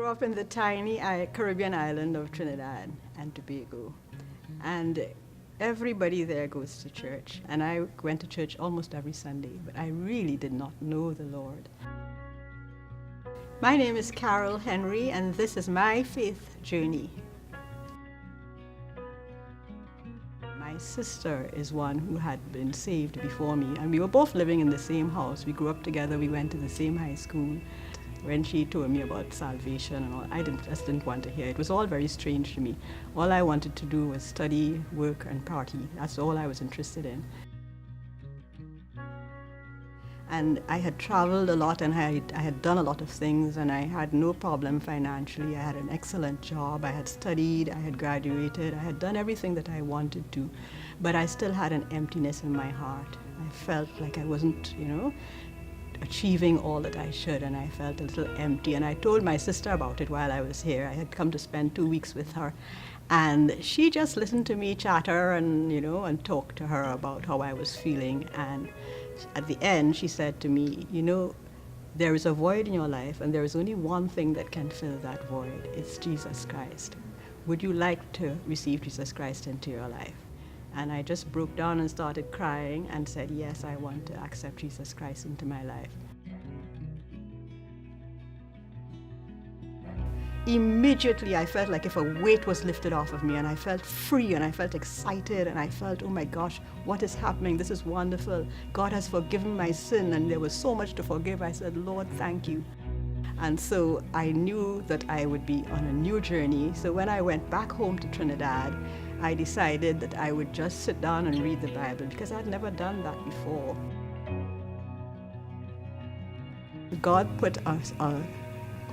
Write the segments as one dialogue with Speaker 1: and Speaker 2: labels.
Speaker 1: grew up in the tiny Caribbean island of Trinidad and Tobago. And everybody there goes to church. And I went to church almost every Sunday, but I really did not know the Lord. My name is Carol Henry, and this is my faith journey. My sister is one who had been saved before me, and we were both living in the same house. We grew up together, we went to the same high school. When she told me about salvation and all, I just didn't want to hear. It was all very strange to me. All I wanted to do was study, work, and party. That's all I was interested in. And I had traveled a lot, and I had done a lot of things, and I had no problem financially. I had an excellent job. I had studied, I had graduated, I had done everything that I wanted to, but I still had an emptiness in my heart. I felt like I wasn't, achieving all that I should, and I felt a little empty. And I told my sister about it while I was here. I had come to spend 2 weeks with her, and she just listened to me chatter and, and talk to her about how I was feeling. And at the end, she said to me, there is a void in your life, and there is only one thing that can fill that void. It's Jesus Christ. Would you like to receive Jesus Christ into your life? And I just broke down and started crying and said, yes, I want to accept Jesus Christ into my life. Immediately, I felt like if a weight was lifted off of me, and I felt free, and I felt excited, and I felt, oh my gosh, what is happening? This is wonderful. God has forgiven my sin, and there was so much to forgive. I said, Lord, thank you. And so I knew that I would be on a new journey. So when I went back home to Trinidad, I decided that I would just sit down and read the Bible, because I'd never done that before. God put a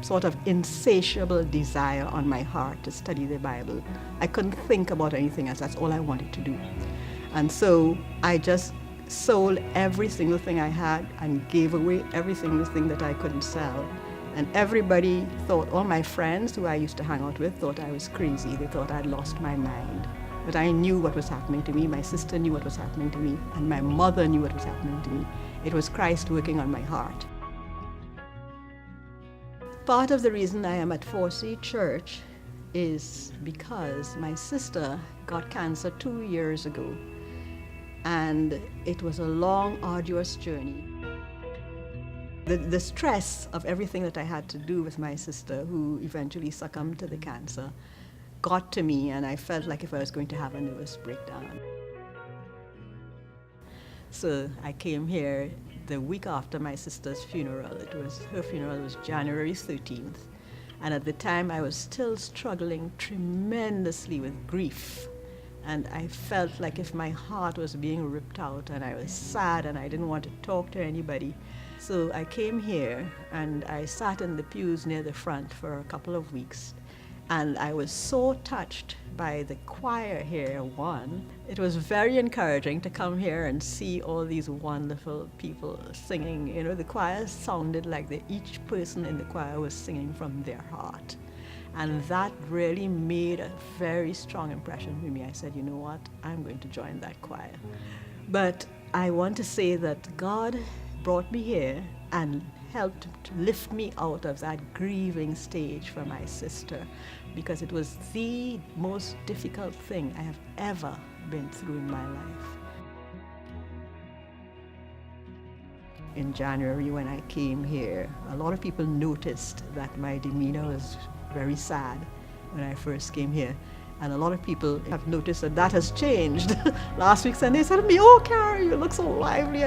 Speaker 1: sort of insatiable desire on my heart to study the Bible. I couldn't think about anything else. That's all I wanted to do. And so I just sold every single thing I had and gave away every single thing that I couldn't sell. And everybody thought, all my friends who I used to hang out with thought I was crazy. They thought I'd lost my mind. But I knew what was happening to me. My sister knew what was happening to me. And my mother knew what was happening to me. It was Christ working on my heart. Part of the reason I am at Forcey Church is because my sister got cancer 2 years ago. And it was a long, arduous journey. The stress of everything that I had to do with my sister, who eventually succumbed to the cancer, got to me, and I felt like if I was going to have a nervous breakdown. So I came here the week after my sister's funeral. Her funeral was January 13th. And at the time, I was still struggling tremendously with grief. And I felt like if my heart was being ripped out, and I was sad, and I didn't want to talk to anybody. So I came here, and I sat in the pews near the front for a couple of weeks. And I was so touched by the choir here, one. It was very encouraging to come here and see all these wonderful people singing. The choir sounded like each person in the choir was singing from their heart. And that really made a very strong impression with me. I said, you know what, I'm going to join that choir. But I want to say that God brought me here and helped to lift me out of that grieving stage for my sister, because it was the most difficult thing I have ever been through in my life. In January, when I came here, a lot of people noticed that my demeanor was very sad when I first came here. And a lot of people have noticed that has changed. Last week Sunday, they said to me, oh, Carol, you look so lively.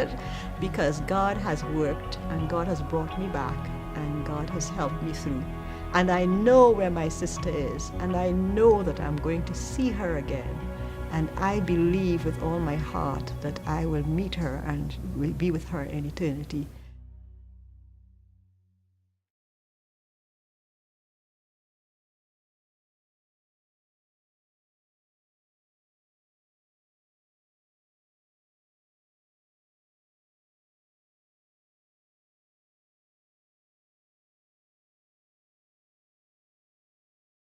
Speaker 1: Because God has worked, and God has brought me back, and God has helped me through. And I know where my sister is, and I know that I'm going to see her again. And I believe with all my heart that I will meet her and will be with her in eternity.